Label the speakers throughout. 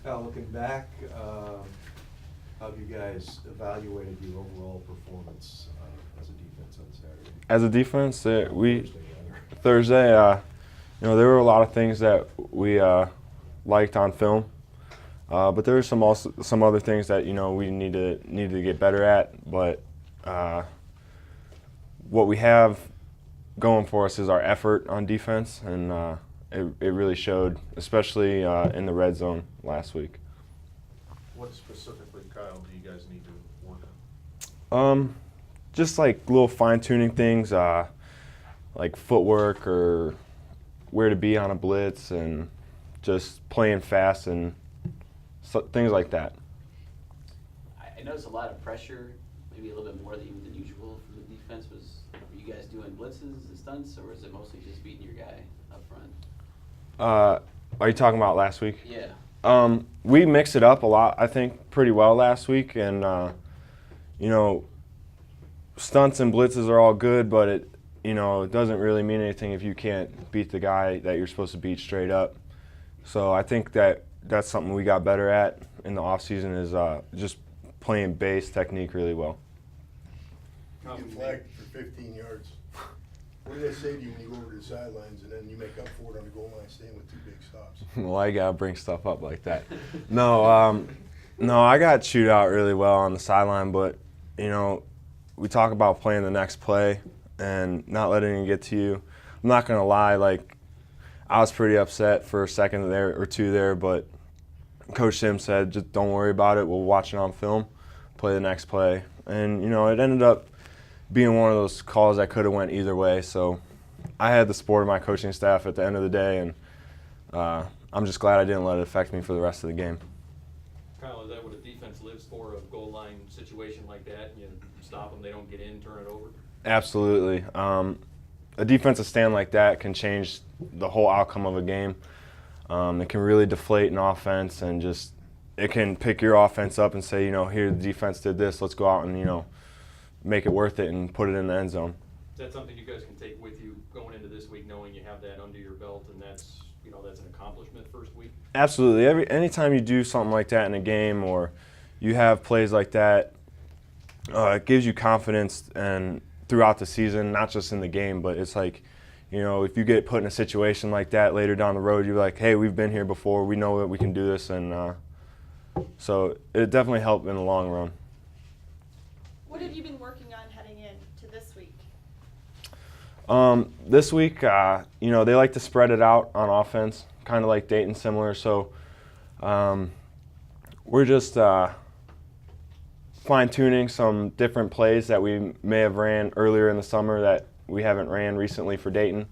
Speaker 1: Kyle, looking back, how have you guys evaluated your overall performance as a defense on Saturday?
Speaker 2: As a defense, we
Speaker 1: Thursday, rather.
Speaker 2: Thursday, there were a lot of things that we liked on film, but there were some other things that we needed to get better at. But what we have going for us is our effort on defense, and it really showed, especially in the red zone last week.
Speaker 3: What specifically, Kyle, do you guys need to work
Speaker 2: Um, just like little fine-tuning things, like footwork or where to be on a blitz, and just playing fast and things like that.
Speaker 4: I noticed a lot of pressure, maybe a little bit more even than usual from the defense. Were you guys doing blitzes and stunts, or was it mostly just beating your guy up front?
Speaker 2: Are you talking about last week?
Speaker 4: Yeah.
Speaker 2: We mixed it up a lot, I think, pretty well last week, and stunts and blitzes are all good, but it doesn't really mean anything if you can't beat the guy that you're supposed to beat straight up. So I think that's something we got better at in the off season, is just playing base technique really well.
Speaker 5: You get flagged for 15 yards. What do they say to you when you go over to the sidelines and then you make up for it on the goal line staying with two big stops?
Speaker 2: Well, I gotta bring stuff up like that. No, I got chewed out really well on the sideline, but we talk about playing the next play and not letting it get to you. I'm not gonna lie, like I was pretty upset for a second there or two there, but Coach Sim said, just don't worry about it. We'll watch it on film, play the next play, and it ended up being one of those calls that could have went either way. So I had the support of my coaching staff at the end of the day, and I'm just glad I didn't let it affect me for the rest of the game.
Speaker 6: Kyle, is that what a defense lives for, a goal line situation like that? You stop them, they don't get in, turn it over?
Speaker 2: Absolutely. A defensive stand like that can change the whole outcome of a game. It can really deflate an offense, and just it can pick your offense up and say, here the defense did this, let's go out and make it worth it and put it in the end zone.
Speaker 6: Is that something you guys can take with you going into this week, knowing you have that under your belt, and that's an accomplishment first week?
Speaker 2: Absolutely. Anytime you do something like that in a game, or you have plays like that, it gives you confidence and throughout the season, not just in the game, but it's like, if you get put in a situation like that later down the road, you're like, hey, we've been here before, we know that we can do this, and so it definitely helped in the long run.
Speaker 7: What have you been working on heading into this week?
Speaker 2: This week, they like to spread it out on offense, kind of like Dayton, similar. So we're just fine-tuning some different plays that we may have ran earlier in the summer that we haven't ran recently for Dayton.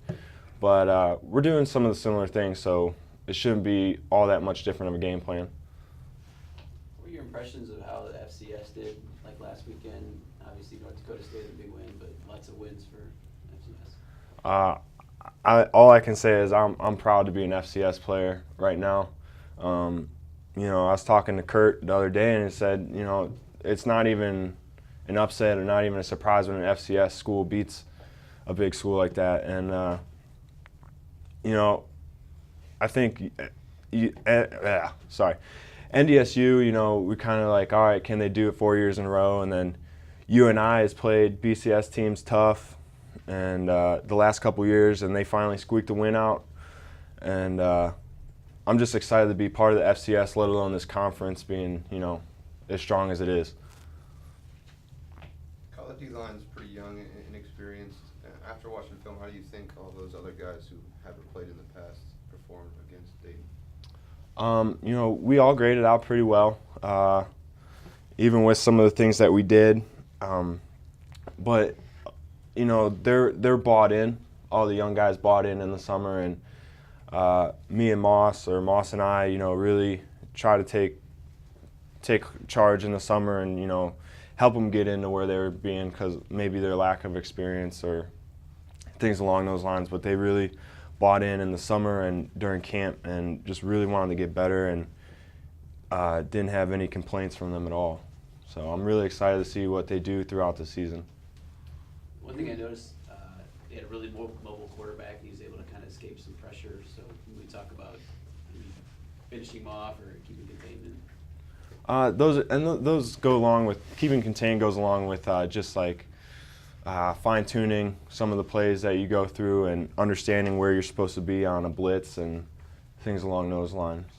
Speaker 2: But we're doing some of the similar things, so it shouldn't be all that much different of a game plan.
Speaker 4: What were your impressions of how the FCS did, like last weekend? Obviously, North Dakota State a big win, but lots of wins for FCS.
Speaker 2: All I can say is I'm proud to be an FCS player right now. I was talking to Kurt the other day, and he said, it's not even an upset or not even a surprise when an FCS school beats a big school like that. And I think NDSU, we kind of like, all right, can they do it 4 years in a row? And then UNI has played BCS teams tough, and the last couple years, and they finally squeaked a win out. And I'm just excited to be part of the FCS, let alone this conference being, as strong as it is.
Speaker 8: Kyle, the D-line is pretty young and inexperienced. After watching film, how do you think all those other guys who haven't played in the past performed against Dayton?
Speaker 2: We all graded out pretty well, even with some of the things that we did. But they're bought in. All the young guys bought in the summer, and me and Moss and I, really try to take charge in the summer and help them get into where they were being, because maybe their lack of experience or things along those lines. But they really bought in the summer and during camp, and just really wanted to get better, and didn't have any complaints from them at all. So I'm really excited to see what they do throughout the season.
Speaker 4: One thing I noticed, they had a really mobile quarterback. He was able to kind of escape some pressure. So when we talk about finishing him off or keeping containment?
Speaker 2: Those go along with keeping contained. Goes along with just like fine tuning some of the plays that you go through and understanding where you're supposed to be on a blitz and things along those lines.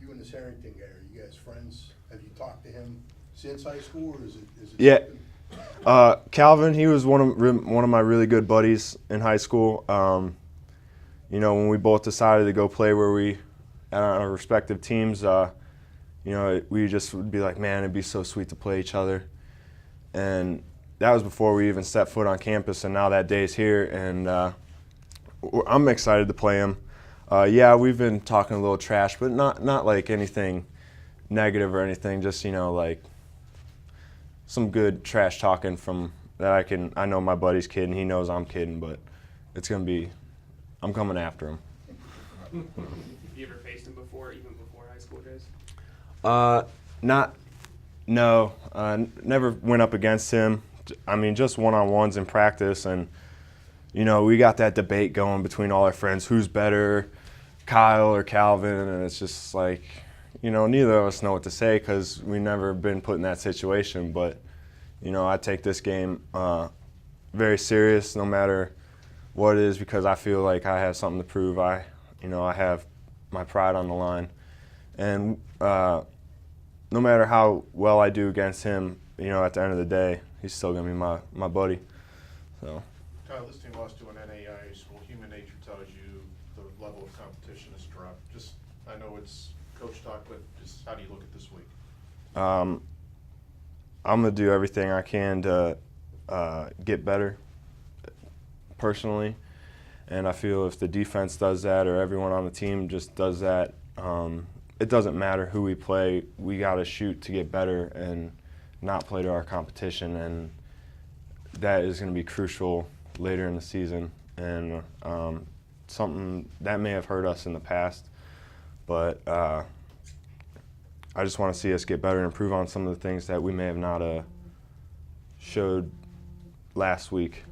Speaker 5: You and this Harrington guy, are you guys friends? Have you talked to him since high school, or is it?
Speaker 2: Yeah.
Speaker 5: something-
Speaker 2: Calvin, he was one of my really good buddies in high school. You know, when we both decided to go play where we at our respective teams, you know, we just would be like, man, it'd be so sweet to play each other. And that was before we even stepped foot on campus, and now that day's here, and I'm excited to play him. Yeah, we've been talking a little trash, but not like anything negative or anything, just, you know, like some good trash talking from that I know my buddy's kidding, he knows I'm kidding, but it's going to be, I'm coming after him.
Speaker 9: Have you ever faced him before, even before high school days?
Speaker 2: Never went up against him. I mean, just one-on-ones in practice, and, you know, we got that debate going between all our friends, who's better, Kyle or Calvin, and it's just like, you know, neither of us know what to say because we've never been put in that situation, but, you know, I take this game very serious no matter what it is because I feel like I have something to prove. I have my pride on the line. And no matter how well I do against him, you know, at the end of the day, he's still going to be my buddy. So.
Speaker 3: Kyle, this team lost to an NAIA school. Human nature tells you the level of competition has dropped. Just, I know it's coach talk, but just how do you look at this week?
Speaker 2: I'm going to do everything I can to get better personally. And I feel if the defense does that or everyone on the team just does that, it doesn't matter who we play. We got to shoot to get better and not play to our competition. And that is going to be crucial later in the season. And something that may have hurt us in the past. But I just want to see us get better and improve on some of the things that we may have not showed last week.